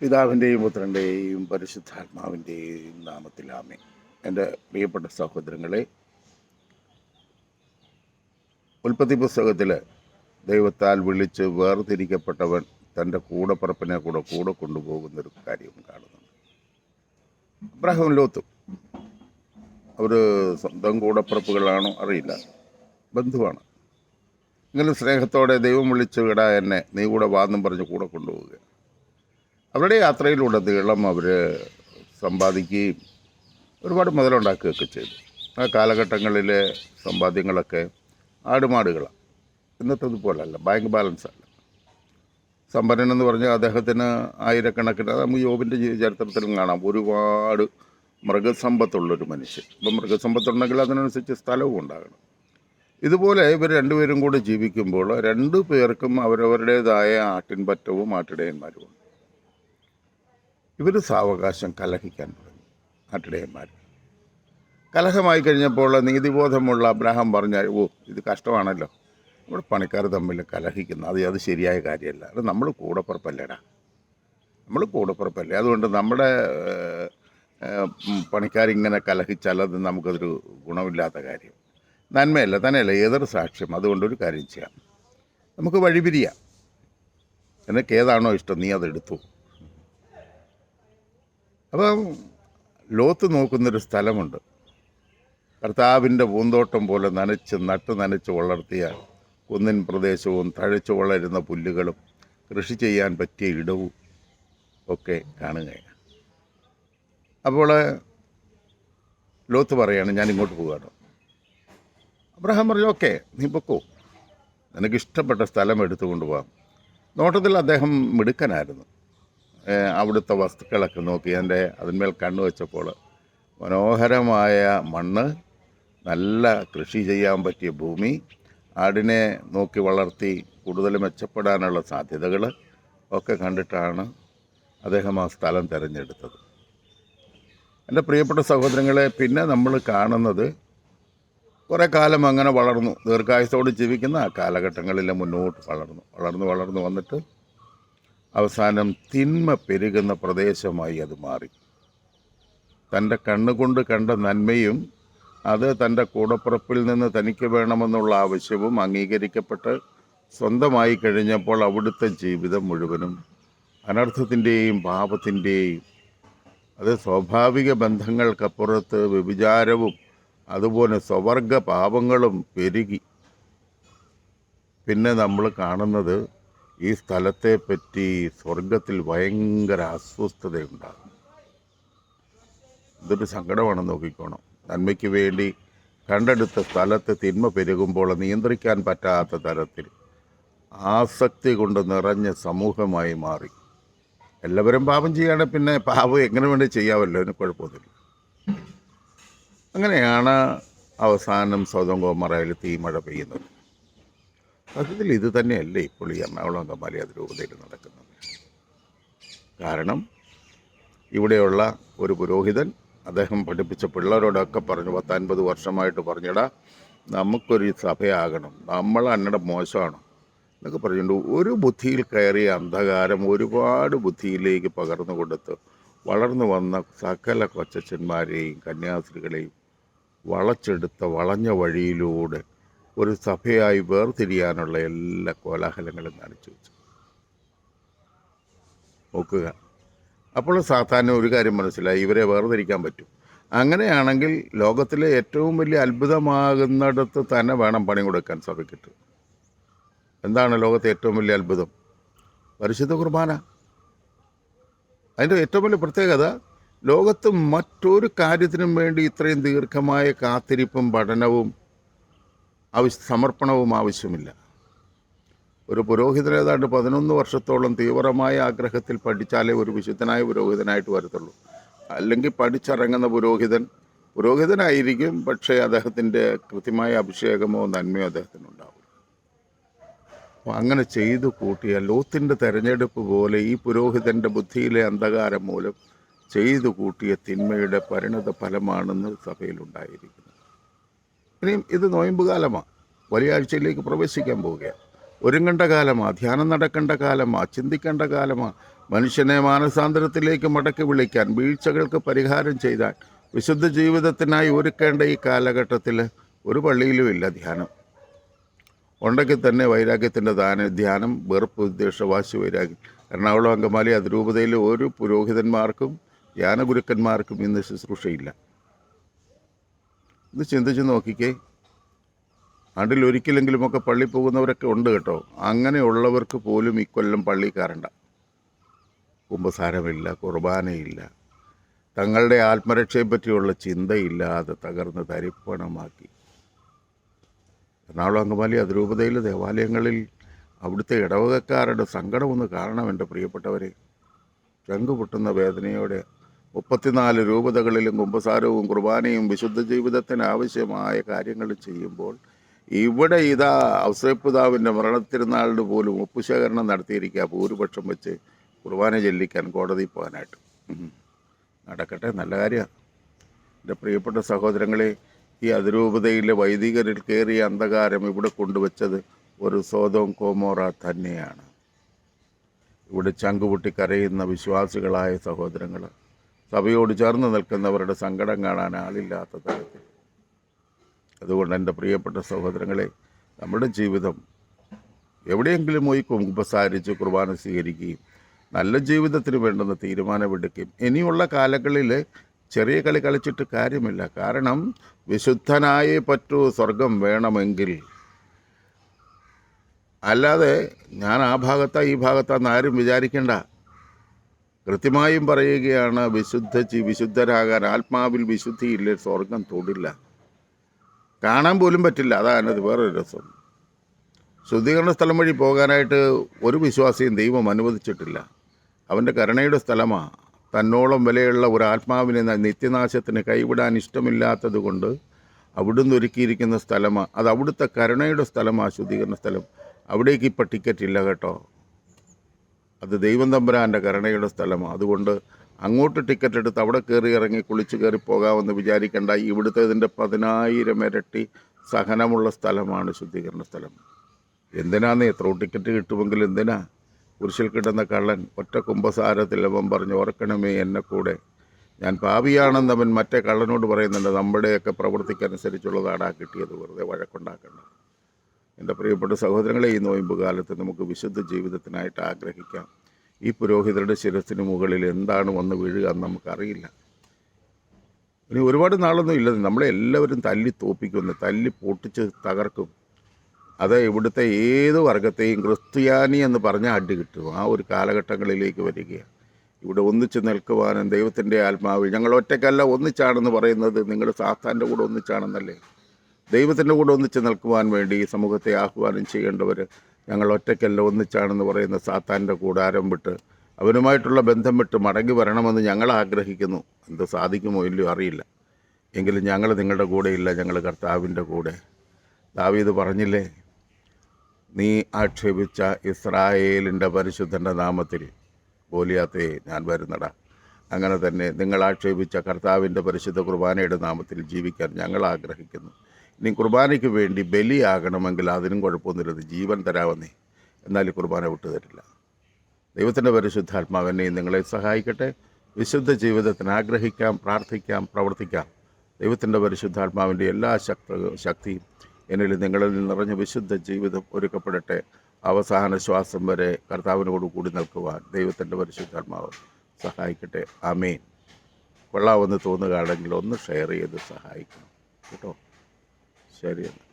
പിതാവിൻ്റെയും പുത്രൻ്റെയും പരിശുദ്ധാത്മാവിൻ്റെയും നാമത്തിൽ ആമേൻ. എൻ്റെ പ്രിയപ്പെട്ട സഹോദരങ്ങളെ, ഉൽപ്പത്തി പുസ്തകത്തിൽ ദൈവത്താൽ വിളിച്ച് വേർതിരിക്കപ്പെട്ടവൻ തൻ്റെ കൂടപ്പിറപ്പിനെ കൂടെ കൊണ്ടുപോകുന്നൊരു കാര്യം കാണുന്നുണ്ട്. അബ്രഹാം ലോത്തും അവർ സ്വന്തം കൂടപ്പിറപ്പുകളാണോ അറിയില്ല, ബന്ധുവാണ്. എങ്കിലും സ്നേഹത്തോടെ ദൈവം വിളിച്ചു വിടാ എന്നെ, നീ കൂടെ വാന്നും പറഞ്ഞ് കൂടെ കൊണ്ടുപോവുക. അവരുടെ യാത്രയിലുടനീളം അവർ സമ്പാദിക്കുകയും ഒരുപാട് മുതലുണ്ടാക്കുകയൊക്കെ ചെയ്തു. ആ കാലഘട്ടങ്ങളിലെ സമ്പാദ്യങ്ങളൊക്കെ ആടുമാടുകളാണ്. ഇന്നത്തേതുപോലല്ല, ബാങ്ക് ബാലൻസ് അല്ല. സമ്പന്നനെന്ന് പറഞ്ഞാൽ അദ്ദേഹത്തിന് ആയിരക്കണക്കിന്, അത് നമുക്ക് യോബിൻ്റെ ചരിത്രത്തിലും കാണാം, ഒരുപാട് മൃഗസമ്പത്തുള്ളൊരു മനുഷ്യൻ. ഇപ്പം മൃഗസമ്പത്തുണ്ടെങ്കിൽ അതിനനുസരിച്ച് സ്ഥലവും ഉണ്ടാകണം. ഇതുപോലെ ഇവർ രണ്ടുപേരും കൂടെ ജീവിക്കുമ്പോൾ രണ്ടു പേർക്കും അവരവരുടേതായ ആട്ടിൻപറ്റവും ആട്ടിടയന്മാരുമുണ്ട്. ഇവർ സാവകാശം കലഹിക്കാൻ തുടങ്ങി. ആട്ടിടയന്മാർ കലഹമായി കഴിഞ്ഞപ്പോൾ നീതിബോധമുള്ള അബ്രഹാം പറഞ്ഞാൽ, ഇത് കഷ്ടമാണല്ലോ, നമ്മുടെ പണിക്കാർ തമ്മിൽ കലഹിക്കുന്നു, അത് ശരിയായ കാര്യമല്ല. അത് നമ്മൾ കൂടപ്പുറപ്പല്ലേടാ, നമ്മൾ കൂടപ്പുറപ്പല്ലേ, അതുകൊണ്ട് നമ്മുടെ പണിക്കാരിങ്ങനെ കലഹിച്ചാൽ അത് നമുക്കതൊരു ഗുണമില്ലാത്ത കാര്യം, നന്മയല്ല, തന്നെയല്ല ഏതൊരു സാക്ഷ്യം. അതുകൊണ്ടൊരു കാര്യം ചെയ്യാം, നമുക്ക് വഴിപിരിയാം, നിനക്ക് ഏതാണോ ഇഷ്ടം നീ അതെടുത്തു. അപ്പം ലോത്ത് നോക്കുന്നൊരു സ്ഥലമുണ്ട്, കർത്താവിൻ്റെ പൂന്തോട്ടം പോലെ നനച്ച് വളർത്തിയ കുന്നിൻ പ്രദേശവും തഴച്ചു വളരുന്ന പുല്ലുകളും കൃഷി ചെയ്യാൻ പറ്റിയ ഇടവും ഒക്കെ കാണുകയാണ്. അപ്പോൾ ലോത്ത് പറയാണ്, ഞാൻ ഇങ്ങോട്ട് പോവുകയാണ്. അബ്രഹാം പറഞ്ഞു, ഓക്കെ, നീ പൊക്കോ, നിനക്കിഷ്ടപ്പെട്ട സ്ഥലം എടുത്തുകൊണ്ട് പോകാം. നോട്ടത്തിൽ അദ്ദേഹം മിടുക്കനായിരുന്നു. അവിടുത്തെ വസ്തുക്കളൊക്കെ നോക്കി അതിന്മേൽ കണ്ണു വെച്ചപ്പോൾ മനോഹരമായ മണ്ണ്, നല്ല കൃഷി ചെയ്യാൻ പറ്റിയ ഭൂമി, ആടിനെ നോക്കി വളർത്തി കൂടുതൽ മെച്ചപ്പെടാനുള്ള സാധ്യതകൾ ഒക്കെ കണ്ടിട്ടാണ് അദ്ദേഹം ആ സ്ഥലം തിരഞ്ഞെടുത്തത്. എൻ്റെ പ്രിയപ്പെട്ട സഹോദരങ്ങളെ, പിന്നെ നമ്മൾ കാണുന്നത് കുറേ കാലം അങ്ങനെ വളർന്നു, ദീർഘായുസ്സോട് ജീവിക്കുന്ന ആ കാലഘട്ടങ്ങളിൽ മുന്നോട്ട് വളർന്നു വന്നിട്ട് അവസാനം തിന്മ പെരുകുന്ന പ്രദേശമായി അത് മാറി. തൻ്റെ കണ്ണുകൊണ്ട് കണ്ട നന്മയും അത് തൻ്റെ കൂടപ്പിറപ്പിൽ നിന്ന് തനിക്ക് വേണമെന്നുള്ള ആവശ്യവും അംഗീകരിക്കപ്പെട്ട് സ്വന്തമായി കഴിഞ്ഞപ്പോൾ അവിടുത്തെ ജീവിതം മുഴുവനും അനർത്ഥത്തിൻ്റെയും പാപത്തിൻ്റെയും, അത് സ്വാഭാവിക ബന്ധങ്ങൾക്കപ്പുറത്ത് വ്യഭിചാരവും അതുപോലെ സ്വവർഗ പാപങ്ങളും പെരുകി. പിന്നെ നമ്മൾ കാണുന്നത് ഈ സ്ഥലത്തെപ്പറ്റി സ്വർഗത്തിൽ ഭയങ്കര അസ്വസ്ഥതയുണ്ടാകും. ഇതൊരു സങ്കടമാണെന്ന് നോക്കിക്കോണം. നന്മയ്ക്ക് വേണ്ടി കണ്ടെടുത്ത സ്ഥലത്ത് തിന്മ പെരുകുമ്പോൾ നിയന്ത്രിക്കാൻ പറ്റാത്ത തരത്തിൽ ആസക്തി കൊണ്ട് നിറഞ്ഞ സമൂഹമായി മാറി. എല്ലാവരും പാപം ചെയ്യുകയാണെങ്കിൽ പിന്നെ പാപം എങ്ങനെ വേണ്ടി ചെയ്യാമല്ലോ, അതിന് കുഴപ്പമൊന്നുമില്ല. അങ്ങനെയാണ് അവസാനം സൊദോം ഗൊമോറയിൽ തീമഴ പെയ്യുന്നത്. സത്യത്തിൽ ഇത് തന്നെയല്ലേ ഇപ്പോൾ ഈ എറണാകുളം അങ്കമാലി അതിരൂപതയിൽ നടക്കുന്നത്. കാരണം ഇവിടെയുള്ള ഒരു പുരോഹിതൻ അദ്ദേഹം പഠിപ്പിച്ച പിള്ളേരോടൊക്കെ പറഞ്ഞു, 50 വർഷമായിട്ട് പറഞ്ഞടാ, നമുക്കൊരു സഭയാകണം, നമ്മൾ അന്നടെ മോശമാണ് എന്നൊക്കെ പറഞ്ഞുകൊണ്ട് ഒരു ബുദ്ധിയിൽ കയറിയ അന്ധകാരം ഒരുപാട് ബുദ്ധിയിലേക്ക് പകർന്നു കൊടുത്ത് വളർന്നു വന്ന സകല കൊച്ചന്മാരെയും കന്യാസ്ത്രീകളെയും വളഞ്ഞ വഴിയിലൂടെ ഒരു സഭയായി വേർതിരിയാനുള്ള എല്ലാ കോലാഹലങ്ങളും കാണിച്ചു വെച്ചു. നോക്കുക, അപ്പോൾ സാധാരണ ഒരു കാര്യം മനസ്സിലായി, ഇവരെ വേർതിരിക്കാൻ പറ്റും. അങ്ങനെയാണെങ്കിൽ ലോകത്തിലെ ഏറ്റവും വലിയ അത്ഭുതമാകുന്നിടത്ത് തന്നെ വേണം പണി കൊടുക്കാൻ സഭയ്ക്കിട്ട്. എന്താണ് ലോകത്തെ ഏറ്റവും വലിയ അത്ഭുതം? പരിശുദ്ധ കുർബാന. അതിൻ്റെ ഏറ്റവും വലിയ പ്രത്യേകത, ലോകത്ത് മറ്റൊരു കാര്യത്തിനും വേണ്ടി ഇത്രയും ദീർഘമായ കാത്തിരിപ്പും പഠനവും സമർപ്പണവും ആവശ്യമില്ല. ഒരു പുരോഹിതൻ ഏതാണ്ട് 11 വർഷത്തോളം തീവ്രമായ ആഗ്രഹത്തിൽ പഠിച്ചാലേ ഒരു വിശുദ്ധനായ പുരോഹിതനായിട്ട് വരത്തുള്ളൂ. അല്ലെങ്കിൽ പഠിച്ചിറങ്ങുന്ന പുരോഹിതനായിരിക്കും, പക്ഷേ അദ്ദേഹത്തിൻ്റെ കൃത്യമായ അഭിഷേകമോ നന്മയോ അദ്ദേഹത്തിനുണ്ടാവും. അപ്പോൾ അങ്ങനെ ചെയ്തു കൂട്ടിയ ലോത്തിൻ്റെ തെരഞ്ഞെടുപ്പ് പോലെ ഈ പുരോഹിതൻ്റെ ബുദ്ധിയിലെ അന്ധകാരം മൂലം ചെയ്തു കൂട്ടിയ തിന്മയുടെ പരിണത ഫലമാണെന്ന് സഭയിലുണ്ടായിരിക്കുന്നത്. ഇനിയും ഇത് നോയമ്പ് കാലമാണ്, വലിയ ആഴ്ചയിലേക്ക് പ്രവേശിക്കാൻ പോവുകയാണ്. ഒരുങ്ങേണ്ട കാലമാണ്, ധ്യാനം നടക്കേണ്ട കാലമാണ്, ചിന്തിക്കേണ്ട കാലമാണ്, മനുഷ്യനെ മാനസാന്തരത്തിലേക്ക് മടക്കി വിളിക്കാൻ, വീഴ്ചകൾക്ക് പരിഹാരം ചെയ്താൽ വിശുദ്ധ ജീവിതത്തിനായി ഒരുക്കേണ്ട ഈ കാലഘട്ടത്തിൽ ഒരു പള്ളിയിലും ഇല്ല ധ്യാനം. ഉണ്ടെങ്കിൽ തന്നെ വൈരാഗ്യത്തിൻ്റെ ധ്യാനം, വെറുപ്പ്, ഉദ്ദേശ, വാശി, വൈരാഗ്യം. എറണാകുളം അങ്കമാലി അതിരൂപതയിൽ ഒരു പുരോഹിതന്മാർക്കും ധ്യാനഗുരുക്കന്മാർക്കും ഇന്ന് ശുശ്രൂഷയില്ല. ഇത് ചിന്തിച്ച് നോക്കിക്കേ. ആണ്ടിൽ ഒരിക്കലെങ്കിലുമൊക്കെ പള്ളി പോകുന്നവരൊക്കെ ഉണ്ട് കേട്ടോ. അങ്ങനെയുള്ളവർക്ക് പോലും ഇക്കൊല്ലം പള്ളി കയറണ്ട. കുമ്പസാരമില്ല, കുർബാനയില്ല, തങ്ങളുടെ ആത്മരക്ഷയെപ്പറ്റിയുള്ള ചിന്തയില്ലാതെ തകർന്ന് തരിപ്പണമാക്കി. എറണാകുളം അങ്കമാലി അതിരൂപതയിലെ ദേവാലയങ്ങളിൽ അവിടുത്തെ ഇടവകക്കാരുടെ സങ്കടമൊന്ന് കാണണം എൻ്റെ പ്രിയപ്പെട്ടവരെ. ചങ്ക് പൊട്ടുന്ന വേദനയോടെ 34 രൂപതകളിലും കുമ്പസാരവും കുർബാനയും വിശുദ്ധ ജീവിതത്തിന് ആവശ്യമായ കാര്യങ്ങൾ ചെയ്യുമ്പോൾ ഇവിടെ ഇതാ ഔസേപ്പിതാവിൻ്റെ മരണത്തിരുന്നാളിന് പോലും ഒപ്പുശേഖരണം നടത്തിയിരിക്കുക ഭൂരിപക്ഷം വെച്ച് കുർബാന ചെല്ലിക്കാൻ കോടതി പോകാനായിട്ട്. നടക്കട്ടെ, നല്ല കാര്യമാണ്. എൻ്റെ പ്രിയപ്പെട്ട സഹോദരങ്ങളെ, ഈ അതിരൂപതയിലെ വൈദികരിൽ കയറിയ അന്ധകാരം ഇവിടെ കൊണ്ടുവച്ചത് ഒരു സോദോം ഗൊമോറ തന്നെയാണ്. ഇവിടെ ചങ്കുപൊട്ടി കരയുന്ന വിശ്വാസികളായ സഹോദരങ്ങൾ, സഭയോട് ചേർന്ന് നിൽക്കുന്നവരുടെ സങ്കടം കാണാൻ ആളില്ലാത്ത തരത്തിൽ. അതുകൊണ്ട് എൻ്റെ പ്രിയപ്പെട്ട സഹോദരങ്ങളെ, നമ്മുടെ ജീവിതം എവിടെയെങ്കിലും പോയി കുമ്പസാരിച്ച് കുർബാന സ്വീകരിക്കുകയും നല്ല ജീവിതത്തിന് വേണ്ടുന്ന തീരുമാനമെടുക്കുകയും ഇനിയുള്ള കാലങ്ങളിൽ ചെറിയ കളി കളിച്ചിട്ട് കാര്യമില്ല. കാരണം വിശുദ്ധനായേ പറ്റൂ സ്വർഗം വേണമെങ്കിൽ. അല്ലാതെ ഞാൻ ആ ഭാഗത്താ ഈ ഭാഗത്താന്ന് ആരും വിചാരിക്കേണ്ട. കൃത്യമായും പറയുകയാണ്, വിശുദ്ധരാകാൻ ആത്മാവിൽ വിശുദ്ധിയില്ലേ സ്വർഗം തൊടില്ല, കാണാൻ പോലും പറ്റില്ല. അതാണ് വേറൊരു രസം. ശുദ്ധീകരണ സ്ഥലം വഴി പോകാനായിട്ട് ഒരു വിശ്വാസിയും ദൈവം അനുവദിച്ചിട്ടില്ല. അവൻ്റെ കരുണയുടെ സ്ഥലമാണ്. തന്നോളം വിലയുള്ള ഒരു ആത്മാവിനെ നിത്യനാശത്തിന് കൈവിടാൻ ഇഷ്ടമില്ലാത്തത് കൊണ്ട് അവിടുന്ന് ഒരുക്കിയിരിക്കുന്ന സ്ഥലമാണ്. അത് അവിടുത്തെ കരുണയുടെ സ്ഥലമാണ് ശുദ്ധീകരണ സ്ഥലം. അവിടേക്ക് ഇപ്പം ടിക്കറ്റ് ഇല്ല കേട്ടോ. അത് ദൈവം തമ്പുരാൻ്റെ കരുണയുടെ സ്ഥലമാണ്. അതുകൊണ്ട് അങ്ങോട്ട് ടിക്കറ്റ് എടുത്ത് അവിടെ കയറി ഇറങ്ങി കുളിച്ച് കയറി പോകാമെന്ന് വിചാരിക്കേണ്ട. ഇവിടുത്തേതിൻ്റെ 10,000 ഇരട്ടി സഹനമുള്ള സ്ഥലമാണ് ശുദ്ധീകരണ സ്ഥലം. എന്തിനാന്ന് എത്ര ടിക്കറ്റ് കിട്ടുമെങ്കിൽ എന്തിനാ? കുരിശിൽ കിട്ടുന്ന കള്ളൻ ഒറ്റ കുമ്പസാരത്തിൽ അവൻ പറഞ്ഞു, ഓർക്കണമേ എന്നെ കൂടെ, ഞാൻ പാപിയാണെന്ന് അവൻ മറ്റേ കള്ളനോട് പറയുന്നുണ്ട്. നമ്മുടെയൊക്കെ പ്രവൃത്തിക്കനുസരിച്ചുള്ളതാണ് ആ കിട്ടിയത്. വെറുതെ വഴക്കുണ്ടാക്കേണ്ട. എൻ്റെ പ്രിയപ്പെട്ട സഹോദരങ്ങളെ, ഈ നോയമ്പ് കാലത്ത് നമുക്ക് വിശുദ്ധ ജീവിതത്തിനായിട്ട് ആഗ്രഹിക്കാം. ഈ പുരോഹിതരുടെ ശിരസിന് മുകളിൽ എന്താണ് വന്ന് വീഴുക എന്ന് നമുക്കറിയില്ല. ഇനി ഒരുപാട് നാളൊന്നും ഇല്ല. നമ്മളെ എല്ലാവരും തല്ലി തോപ്പിക്കുന്നു, തല്ലി പൊട്ടിച്ച് തകർക്കും. അത് ഇവിടുത്തെ ഏത് വർഗത്തെയും ക്രിസ്ത്യാനി എന്ന് പറഞ്ഞാൽ അടി കിട്ടും. ആ ഒരു കാലഘട്ടങ്ങളിലേക്ക് വരികയാണ്. ഇവിടെ ഒന്നിച്ച് നിൽക്കുവാനും ദൈവത്തിൻ്റെ ആത്മാവിൽ ഞങ്ങൾ ഒറ്റയ്ക്കല്ല ഒന്നിച്ചാണെന്ന് പറയുന്നത്. നിങ്ങൾ സാത്താൻ്റെ കൂടെ ഒന്നിച്ചാണെന്നല്ലേ? ദൈവത്തിൻ്റെ കൂടെ ഒന്നിച്ച് നിൽക്കുവാൻ വേണ്ടി ഈ സമൂഹത്തെ ആഹ്വാനം ചെയ്യേണ്ടവർ ഞങ്ങൾ ഒറ്റയ്ക്കല്ല ഒന്നിച്ചാണെന്ന് പറയുന്ന സാത്താൻ്റെ കൂടാരം വിട്ട് അവനുമായിട്ടുള്ള ബന്ധം വിട്ട് മടങ്ങി വരണമെന്ന് ഞങ്ങൾ ആഗ്രഹിക്കുന്നു. എന്ത് സാധിക്കുമോ ഇല്ലയോ അറിയില്ല. എങ്കിലും ഞങ്ങൾ നിങ്ങളുടെ കൂടെയില്ല, ഞങ്ങൾ കർത്താവിൻ്റെ കൂടെ. ദാവീദ് പറഞ്ഞില്ലേ, നീ ആക്ഷേപിച്ച ഇസ്രായേലിൻ്റെ പരിശുദ്ധൻ്റെ നാമത്തിൽ ഗോലിയാത്തെ ഞാൻ വരുന്നടാ. അങ്ങനെ തന്നെ നിങ്ങൾ ആക്ഷേപിച്ച കർത്താവിൻ്റെ പരിശുദ്ധ കുർബാനയുടെ നാമത്തിൽ ജീവിക്കാൻ ഞങ്ങൾ ആഗ്രഹിക്കുന്നു. ഇനി കുർബാനയ്ക്ക് വേണ്ടി ബലിയാകണമെങ്കിൽ അതിനും കുഴപ്പമൊന്നുമില്ല, ജീവൻ തരാമെന്നേ. എന്നാൽ ഈ കുർബാന വിട്ടു തരില്ല. ദൈവത്തിൻ്റെ പരിശുദ്ധാത്മാവെന്നെയും നിങ്ങളെ സഹായിക്കട്ടെ. വിശുദ്ധ ജീവിതത്തിന് ആഗ്രഹിക്കാം, പ്രാർത്ഥിക്കാം, പ്രവർത്തിക്കാം. ദൈവത്തിൻ്റെ പരിശുദ്ധാത്മാവിൻ്റെ എല്ലാ ശക്തിയും എന്നിൽ നിങ്ങളിൽ നിറഞ്ഞ വിശുദ്ധ ജീവിതം ഒരുക്കപ്പെടട്ടെ. അവസാന ശ്വാസം വരെ കർത്താവിനോട് കൂടി നിൽക്കുവാൻ ദൈവത്തിൻ്റെ പരിശുദ്ധാത്മാവ് സഹായിക്കട്ടെ. ആമേൻ. കൊള്ളാമെന്ന് തോന്നുകയാണെങ്കിൽ ഒന്ന് ഷെയർ ചെയ്ത് സഹായിക്കണം കേട്ടോ. ശരിയെന്ന്.